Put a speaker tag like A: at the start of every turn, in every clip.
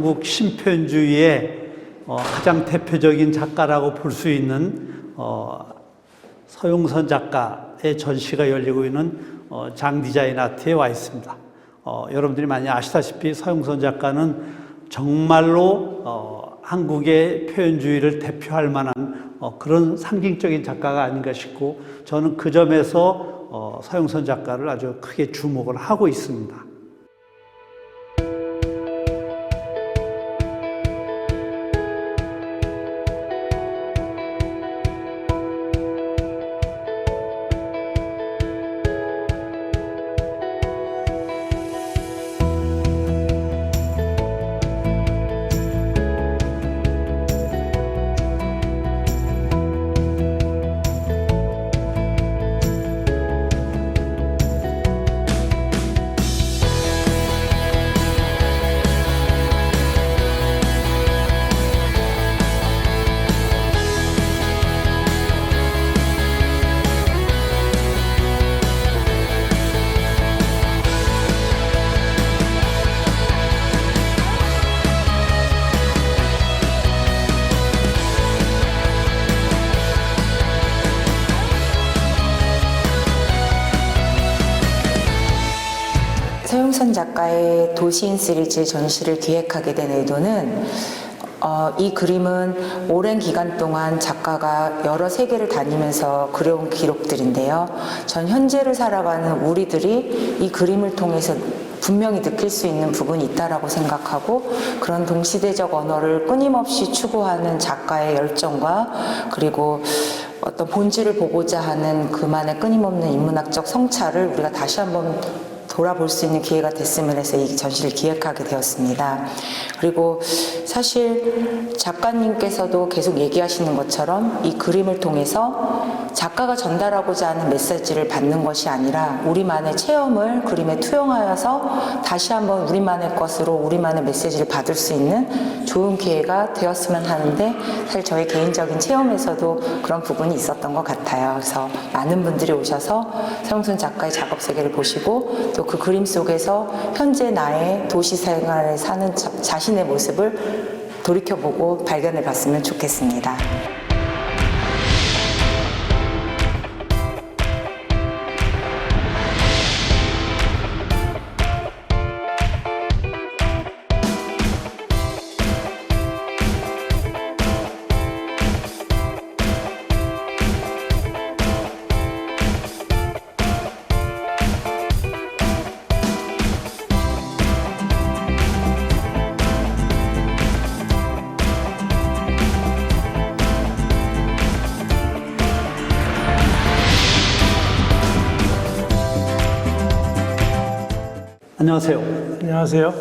A: 한국 신표현주의의 가장 대표적인 작가라고 볼 수 있는 서용선 작가의 전시가 열리고 있는 장 디자인 아트에 와 있습니다. 여러분들이 많이 아시다시피 서용선 작가는 정말로 한국의 표현주의를 대표할 만한 그런 상징적인 작가가 아닌가 싶고, 저는 그 점에서 서용선 작가를 아주 크게 주목을 하고 있습니다.
B: 서용선 작가의 도시인 시리즈 전시를 기획하게 된 의도는 이 그림은 오랜 기간 동안 작가가 여러 세계를 다니면서 그려온 기록들인데요. 전 현재를 살아가는 우리들이 이 그림을 통해서 분명히 느낄 수 있는 부분이 있다라고 생각하고, 그런 동시대적 언어를 끊임없이 추구하는 작가의 열정과 그리고 어떤 본질을 보고자 하는 그만의 끊임없는 인문학적 성찰을 우리가 다시 한번 돌아볼 수 있는 기회가 됐으면 해서 이 전시를 기획하게 되었습니다. 그리고 사실 작가님께서도 계속 얘기하시는 것처럼 이 그림을 통해서 작가가 전달하고자 하는 메시지를 받는 것이 아니라 우리만의 체험을 그림에 투영하여서 다시 한번 우리만의 것으로 우리만의 메시지를 받을 수 있는 좋은 기회가 되었으면 하는데, 사실 저희 개인적인 체험에서도 그런 부분이 있었던 것 같아요. 그래서 많은 분들이 오셔서 서용선 작가의 작업 세계를 보시고 또 그 그림 속에서 현재 나의 도시 생활에 사는 자신의 모습을 돌이켜보고 발견해 봤으면 좋겠습니다.
A: 안녕하세요.
C: 안녕하세요.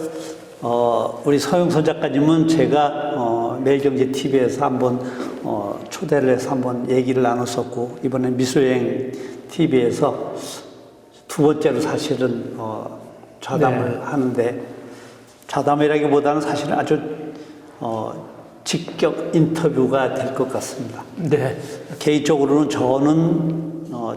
A: 우리 서용선 작가님은 제가 매일경제TV에서 한번 초대를 해서 한번 얘기를 나눴었고, 이번에 미술여행 TV에서 두 번째로 사실은 좌담을 하는데, 좌담이라기보다는 사실 아주 직격 인터뷰가 될 것 같습니다.
C: 네.
A: 개인적으로는 저는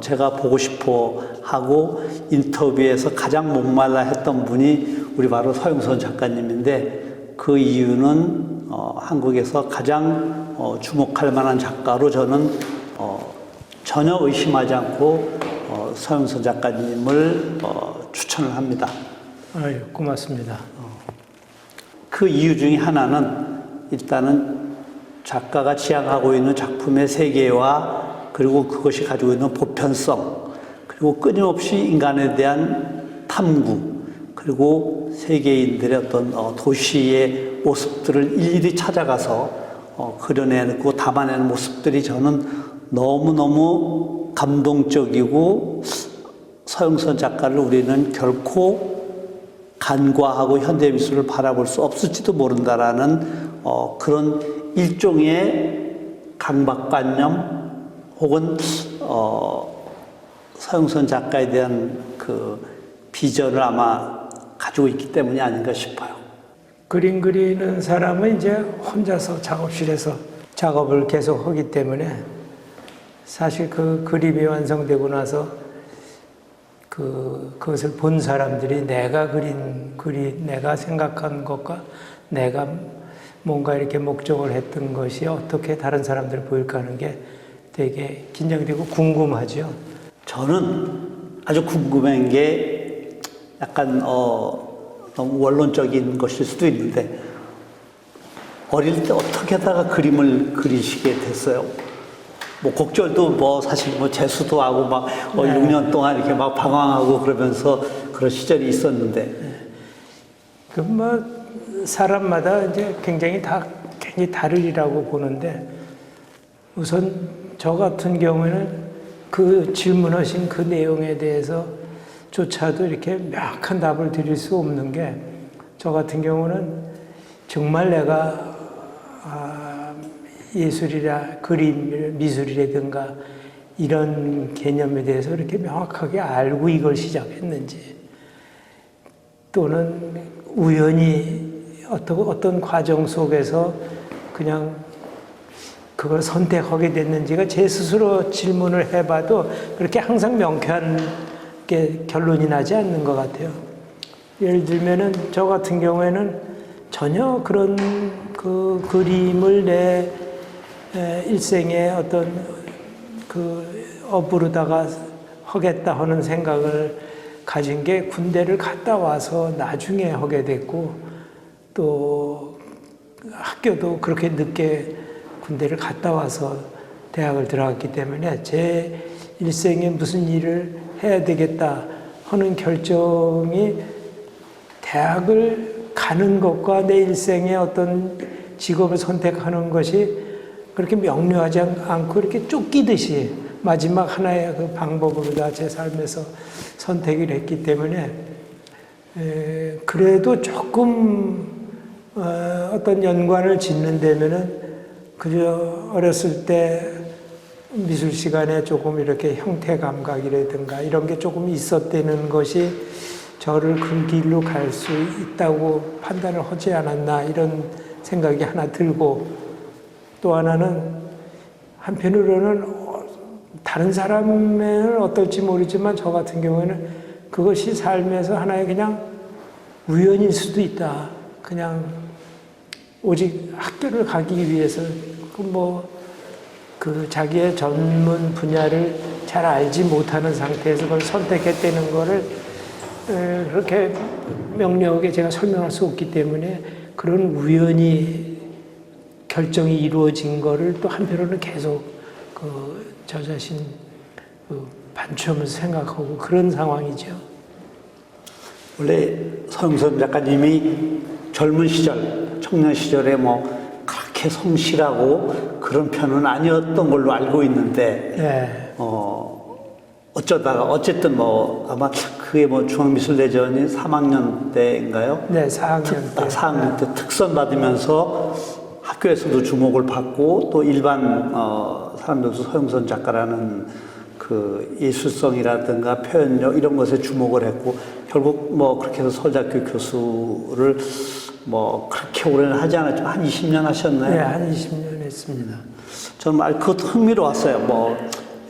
A: 제가 보고 싶어 하고 인터뷰에서 가장 목말라 했던 분이 우리 바로 서용선 작가님인데, 그 이유는 한국에서 가장 주목할 만한 작가로 저는 전혀 의심하지 않고 서용선 작가님을 추천을 합니다.
C: 아유, 고맙습니다.
A: 그 이유 중에 하나는 일단은 작가가 지향하고 있는 작품의 세계와 그리고 그것이 가지고 있는 보편성, 그리고 끊임없이 인간에 대한 탐구, 그리고 세계인들의 어떤 도시의 모습들을 일일이 찾아가서 그려내고 담아내는 모습들이 저는 너무너무 감동적이고, 서용선 작가를 우리는 결코 간과하고 현대미술을 바라볼 수 없을지도 모른다라는 그런 일종의 강박관념 혹은 서용선 작가에 대한 그 비전을 아마 가지고 있기 때문이 아닌가 싶어요.
C: 그림 그리는 사람은 이제 혼자서 작업실에서 작업을 계속 하기 때문에 사실 그 그림이 완성되고 나서 그것을 본 사람들이 내가 그린 그림, 내가 생각한 것과 내가 뭔가 이렇게 목적을 했던 것이 어떻게 다른 사람들 보일까 하는 게 되게 긴장되고 궁금하죠.
A: 저는 아주 궁금한 게 약간 너무 원론적인 것일 수도 있는데 어릴 때 어떻게 하다가 그림을 그리시게 됐어요? 뭐 곡절도 뭐 사실 뭐 재수도 하고 막 6년 동안 이렇게 막 방황하고 그러면서 그런 시절이 있었는데
C: 그 뭐 사람마다 이제 굉장히 다르리라고 보는데 우선 저 같은 경우에는 그 질문하신 그 내용에 대해서 조차도 이렇게 명확한 답을 드릴 수 없는 게 저 같은 경우는 정말 내가 예술이라 그림, 미술이라든가 이런 개념에 대해서 이렇게 명확하게 알고 이걸 시작했는지 또는 우연히 어떤 과정 속에서 그냥 그걸 선택하게 됐는지가 제 스스로 질문을 해봐도 그렇게 항상 명쾌한 게 결론이 나지 않는 것 같아요. 예를 들면은 저 같은 경우에는 전혀 그런 그 그림을 내 일생의 어떤 그 업으로다가 하겠다 하는 생각을 가진 게 군대를 갔다 와서 나중에 하게 됐고 또 학교도 그렇게 늦게 군대를 갔다 와서 대학을 들어갔기 때문에 제 일생에 무슨 일을 해야 되겠다 하는 결정이 대학을 가는 것과 내 일생의 어떤 직업을 선택하는 것이 그렇게 명료하지 않고 이렇게 쫓기듯이 마지막 하나의 그 방법으로 다 제 삶에서 선택을 했기 때문에 그래도 조금 어떤 연관을 짓는 데면은 그저 어렸을 때 미술 시간에 조금 이렇게 형태 감각이라든가 이런 게 조금 있었다는 것이 저를 그 길로 갈 수 있다고 판단을 하지 않았나 이런 생각이 하나 들고 또 하나는 한편으로는 다른 사람은 어떨지 모르지만 저 같은 경우에는 그것이 삶에서 하나의 그냥 우연일 수도 있다. 그냥 오직 학교를 가기 위해서 그 자기의 전문 분야를 잘 알지 못하는 상태에서 그걸 선택했다는 거를 그렇게 명료하게 제가 설명할 수 없기 때문에 그런 우연히 결정이 이루어진 거를 또 한편으로는 계속 저 자신 반추하면서 생각하고 그런 상황이죠.
A: 원래 서영선 작가님이 젊은 시절, 청년 시절에 뭐 그렇게 성실하고 그런 편은 아니었던 걸로 알고 있는데
C: 네.
A: 어쩌다가 어쨌든 뭐 아마 그게 뭐 중앙미술대전이 3학년 때인가요?
C: 네, 4학년 때.
A: 4학년 때 특선 받으면서 학교에서도 주목을 받고 또 일반 사람들도 서영선 작가라는 그 예술성이라든가 표현력 이런 것에 주목을 했고 결국 뭐 그렇게 해서 서울대학교 교수를 뭐 그렇게 오래는 하지 않았지만 한 20년 하셨나요?
C: 네, 한 20년 했습니다.
A: 저는 그것도 흥미로웠어요. 뭐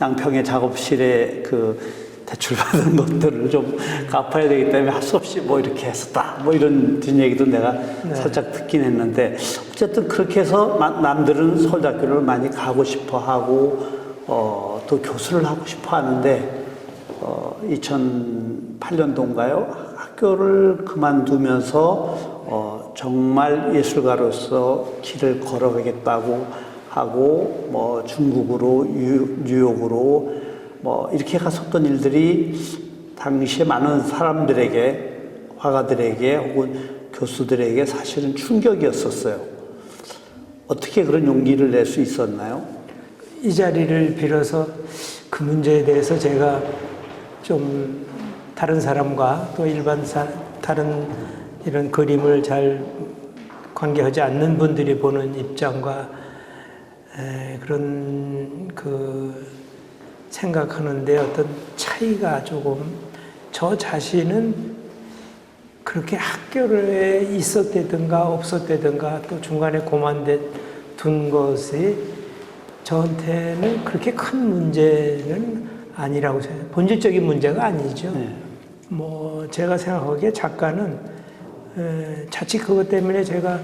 A: 양평의 작업실에 그 대출받은 것들을 좀 갚아야 되기 때문에 할 수 없이 뭐 이렇게 했었다. 뭐 이런 뒷얘기도 내가 살짝 듣긴 했는데 어쨌든 그렇게 해서 남들은 서울대학교를 많이 가고 싶어 하고 또 교수를 하고 싶어 하는데 2008년도인가요? 학교를 그만두면서 정말 예술가로서 길을 걸어가겠다고 하고 뭐 중국으로 뉴욕으로 뭐 이렇게 갔었던 일들이 당시에 많은 사람들에게 화가들에게 혹은 교수들에게 사실은 충격이었었어요. 어떻게 그런 용기를 낼 수 있었나요?
C: 이 자리를 빌어서 그 문제에 대해서 제가 좀 다른 사람과 또 다른 이런 그림을 잘 관계하지 않는 분들이 보는 입장과 그런 생각하는데 어떤 차이가 조금 저 자신은 그렇게 학교에 있었다든가 없었다든가 또 중간에 둔 것이 저한테는 그렇게 큰 문제는 아니라고 생각해요. 본질적인 문제가 아니죠. 네. 뭐 제가 생각하기에 작가는 자칫 그것 때문에 제가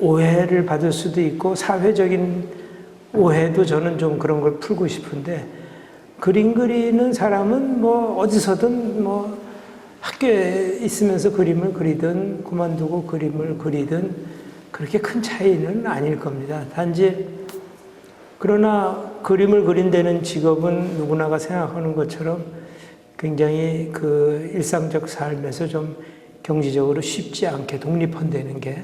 C: 오해를 받을 수도 있고 사회적인 오해도 저는 좀 그런 걸 풀고 싶은데 그림 그리는 사람은 뭐 어디서든 뭐 학교에 있으면서 그림을 그리든 그만두고 그림을 그리든 그렇게 큰 차이는 아닐 겁니다. 단지 그러나 그림을 그린다는 직업은 누구나가 생각하는 것처럼 굉장히 그 일상적 삶에서 좀 경제적으로 쉽지 않게 독립한다는 게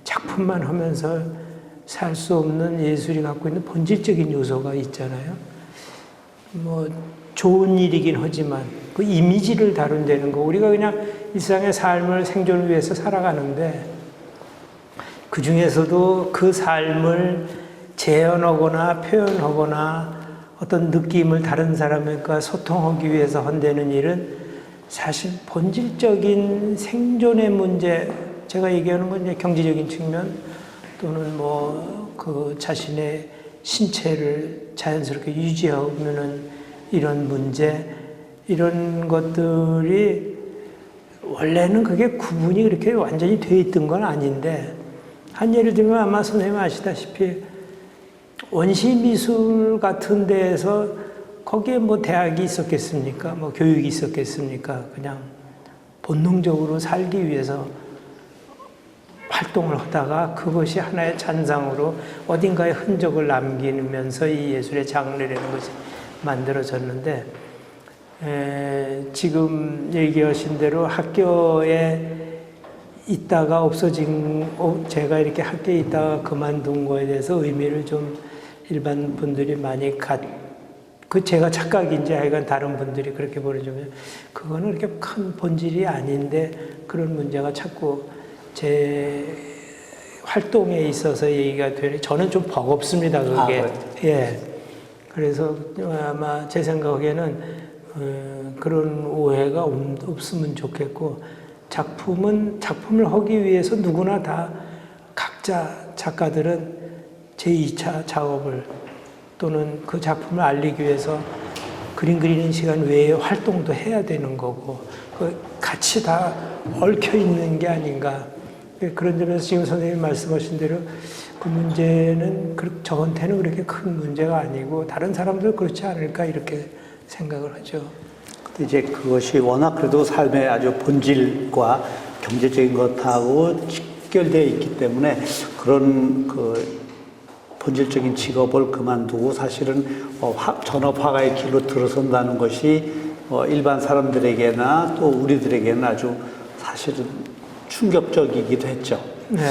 C: 작품만 하면서 살 수 없는 예술이 갖고 있는 본질적인 요소가 있잖아요. 뭐 좋은 일이긴 하지만 그 이미지를 다룬다는 거 우리가 그냥 일상의 삶을 생존을 위해서 살아가는데 그 중에서도 그 삶을 재현하거나 표현하거나 어떤 느낌을 다른 사람과 소통하기 위해서 한다는 일은 사실 본질적인 생존의 문제, 제가 얘기하는 건 이제 경제적인 측면 또는 뭐 그 자신의 신체를 자연스럽게 유지하는 이런 문제, 이런 것들이 원래는 그게 구분이 그렇게 완전히 돼 있던 건 아닌데 한 예를 들면 아마 선생님 아시다시피 원시미술 같은 데에서 거기에 뭐 대학이 있었겠습니까? 뭐 교육이 있었겠습니까? 그냥 본능적으로 살기 위해서 활동을 하다가 그것이 하나의 잔상으로 어딘가에 흔적을 남기면서 이 예술의 장르라는 것이 만들어졌는데 지금 얘기하신 대로 학교에 있다가 없어진 제가 이렇게 학교에 있다가 그만둔 거에 대해서 의미를 좀 일반 분들이 많이 그 제가 착각인지 하여간 다른 분들이 그렇게 보여주면 그거는 그렇게 큰 본질이 아닌데 그런 문제가 자꾸 제 활동에 있어서 얘기가 되니 저는 좀 버겁습니다 그게. 예. 그래서 아마 제 생각에는 그런 오해가 없으면 좋겠고 작품을 하기 위해서 누구나 다 각자 작가들은 제2차 작업을 또는 그 작품을 알리기 위해서 그림 그리는 시간 외에 활동도 해야 되는 거고 그 같이 다 얽혀 있는 게 아닌가. 그런 점에서 지금 선생님 말씀하신 대로 그 문제는 저한테는 그렇게 큰 문제가 아니고 다른 사람도 그렇지 않을까 이렇게 생각을 하죠.
A: 근데 이제 그것이 워낙 그래도 삶의 아주 본질과 경제적인 것하고 직결되어 있기 때문에 그런 그 본질적인 직업을 그만두고 사실은 전업 화가의 길로 들어선다는 것이 일반 사람들에게나 또 우리들에게는 아주 사실은 충격적이기도 했죠.
C: 네.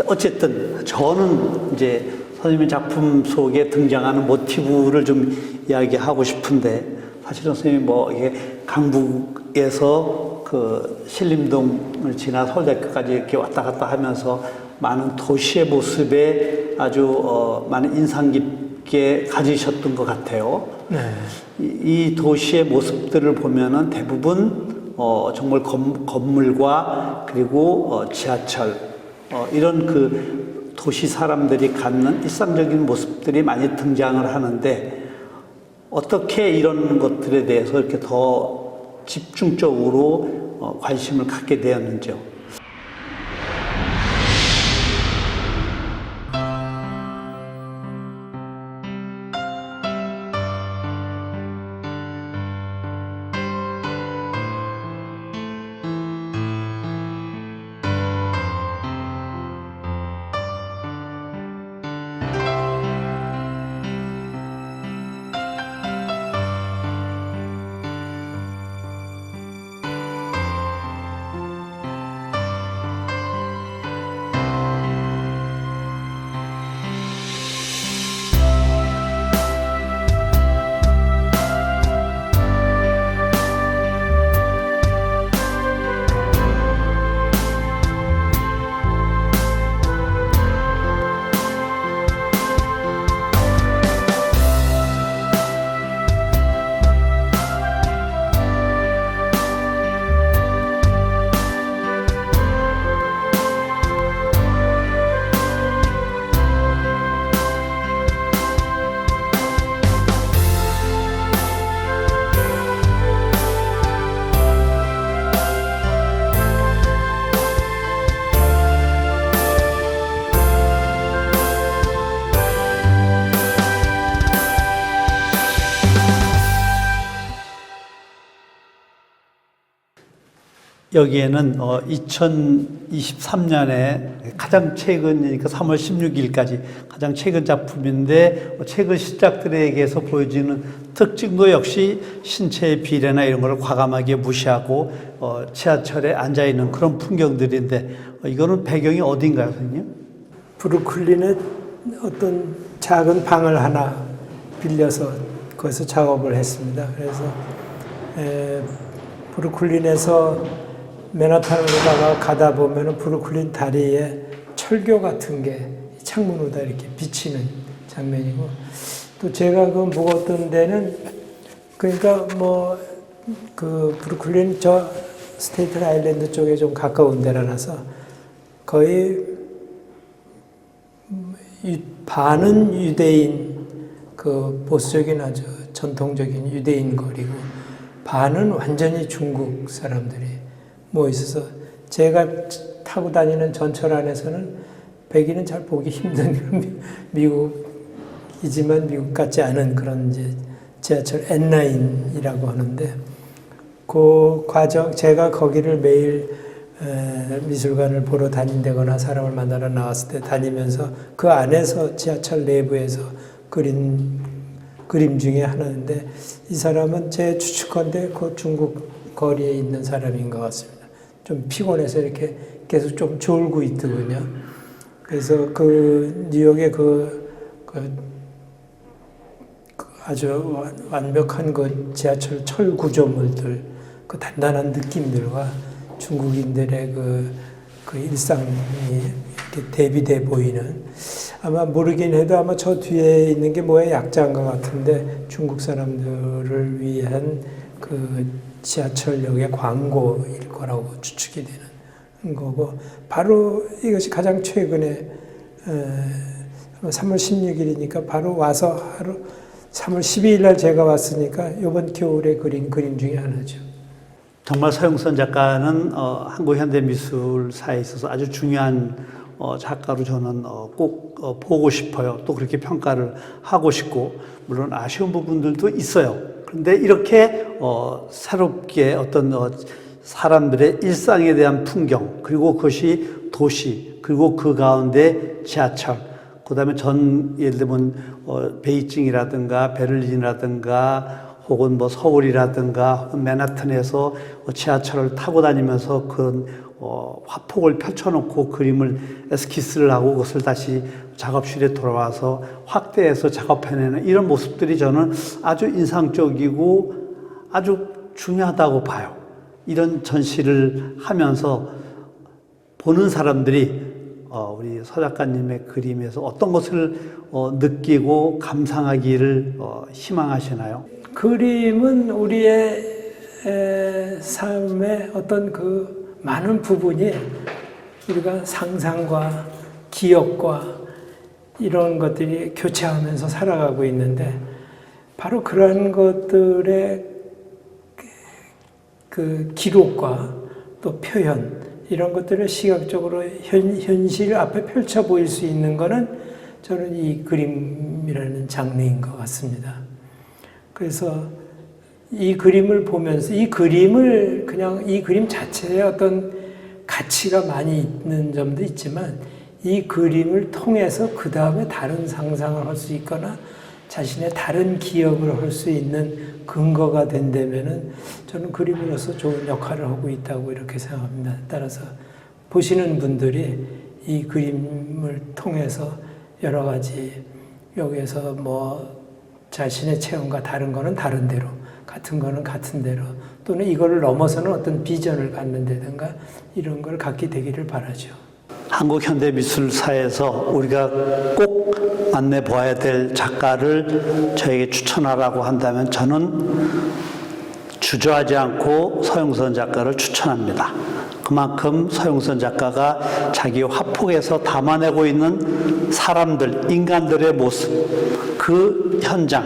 A: 어쨌든 저는 이제 선생님의 작품 속에 등장하는 모티브를 좀 이야기하고 싶은데 사실은 선생님이 뭐 이게 강북에서 그 신림동을 지나 서울대학교까지 이렇게 왔다 갔다 하면서 많은 도시의 모습에 아주 많은 인상 깊게 가지셨던 것 같아요.
C: 네.
A: 이 도시의 모습들을 보면은 대부분 정말 건물과 그리고 지하철 이런 그 도시 사람들이 갖는 일상적인 모습들이 많이 등장을 하는데 어떻게 이런 것들에 대해서 이렇게 더 집중적으로 관심을 갖게 되었는지요? 여기에는 2023년에 가장 최근이니까 3월 16일까지 가장 최근 작품인데 최근 시작들에게서 보여지는 특징도 역시 신체의 비례나 이런 걸 과감하게 무시하고 지하철에 앉아 있는 그런 풍경들인데 이거는 배경이 어딘가요, 선생님?
C: 브루클린에 어떤 작은 방을 하나 빌려서 거기서 작업을 했습니다. 그래서 브루클린에서 맨하탄으로다가 가다 보면은 브루클린 다리에 철교 같은 게 창문으로 다 이렇게 비치는 장면이고, 또 제가 그 묵었던 데는 그러니까 뭐 그 브루클린 저 스테이튼 아일랜드 쪽에 좀 가까운 데라서 거의 반은 유대인 그 보수적인 아주 전통적인 유대인 거리고 반은 완전히 중국 사람들이 모여 있어서 제가 타고 다니는 전철 안에서는 백인은 잘 보기 힘든 미국이지만 미국 같지 않은 그런 이제 지하철 N9이라고 하는데 그 과정 제가 거기를 매일 미술관을 보러 다닌다거나 사람을 만나러 나왔을 때 다니면서 그 안에서 지하철 내부에서 그림 중에 하나인데 이 사람은 제 추측컨대 그 중국 거리에 있는 사람인 것 같습니다. 좀 피곤해서 이렇게 계속 좀 졸고 있더군요. 그래서 그 뉴욕의 그 아주 완벽한 그 지하철 철 구조물들, 그 단단한 느낌들과 중국인들의 그 일상이 이렇게 대비돼 보이는, 아마 모르긴 해도 아마 저 뒤에 있는 게 뭐의 약자인 것 같은데 중국 사람들을 위한 그 지하철역의 광고일 거라고 추측이 되는 거고, 바로 이것이 가장 최근에 3월 16일이니까 바로 와서 하루 3월 12일 날 제가 왔으니까 이번 겨울에 그린 그림 중에 하나죠.
A: 정말 서영선 작가는 한국 현대미술사에 있어서 아주 중요한 작가로 저는 꼭 보고 싶어요. 또 그렇게 평가를 하고 싶고, 물론 아쉬운 부분들도 있어요. 그런데 이렇게 새롭게 어떤 사람들의 일상에 대한 풍경, 그리고 그것이 도시, 그리고 그 가운데 지하철, 그 다음에 예를 들면 베이징이라든가 베를린이라든가 혹은 뭐 서울이라든가 맨하튼에서 지하철을 타고 다니면서 그 화폭을 펼쳐놓고 그림을 에스키스를 하고 그것을 다시 작업실에 돌아와서 확대해서 작업해내는 이런 모습들이 저는 아주 인상적이고 아주 중요하다고 봐요. 이런 전시를 하면서 보는 사람들이 우리 서 작가님의 그림에서 어떤 것을 느끼고 감상하기를 희망하시나요?
C: 그림은 우리의 삶의 어떤 그 많은 부분이 우리가 상상과 기억과 이런 것들이 교차하면서 살아가고 있는데, 바로 그런 것들의 그 기록과 또 표현, 이런 것들을 시각적으로 현실 앞에 펼쳐 보일 수 있는 것은 저는 이 그림이라는 장르인 것 같습니다. 그래서 이 그림을 보면서 이 그림 자체에 어떤 가치가 많이 있는 점도 있지만, 이 그림을 통해서 그 다음에 다른 상상을 할 수 있거나 자신의 다른 기억을 할 수 있는 근거가 된다면은 저는 그림으로서 좋은 역할을 하고 있다고 이렇게 생각합니다. 따라서 보시는 분들이 이 그림을 통해서 여러 가지 여기에서 뭐 자신의 체험과 다른 거는 다른 대로, 같은 거는 같은 대로, 또는 이거를 넘어서는 어떤 비전을 갖는다든가 이런 걸 갖게 되기를 바라죠.
A: 한국현대미술사에서 우리가 꼭 만나봐야 될 작가를 저에게 추천하라고 한다면 저는 주저하지 않고 서영선 작가를 추천합니다. 그만큼 서영선 작가가 자기 화폭에서 담아내고 있는 사람들, 인간들의 모습, 그 현장,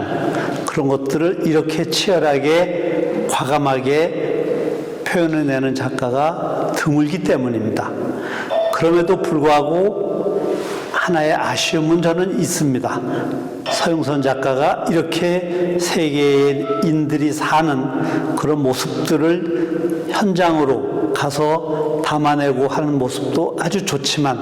A: 그런 것들을 이렇게 치열하게 과감하게 표현해내는 작가가 드물기 때문입니다. 그럼에도 불구하고 하나의 아쉬움은 저는 있습니다. 서영선 작가가 이렇게 세계인들이 사는 그런 모습들을 현장으로 가서 담아내고 하는 모습도 아주 좋지만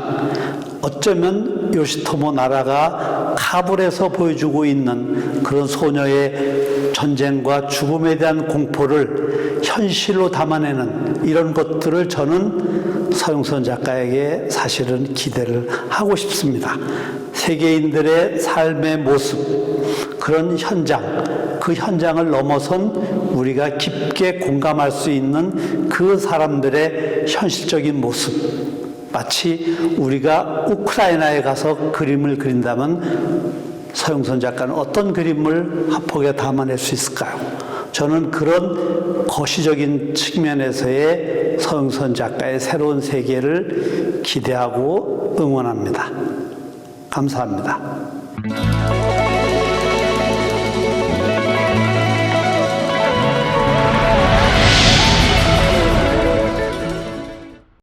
A: 어쩌면 요시토모 나라가 카불에서 보여주고 있는 그런 소녀의 전쟁과 죽음에 대한 공포를 현실로 담아내는 이런 것들을 저는 서용선 작가에게 사실은 기대를 하고 싶습니다. 세계인들의 삶의 모습, 그런 현장, 그 현장을 넘어선 우리가 깊게 공감할 수 있는 그 사람들의 현실적인 모습, 마치 우리가 우크라이나에 가서 그림을 그린다면 서용선 작가는 어떤 그림을 화폭에 담아낼 수 있을까요? 저는 그런 거시적인 측면에서의 서용선 작가의 새로운 세계를 기대하고 응원합니다. 감사합니다.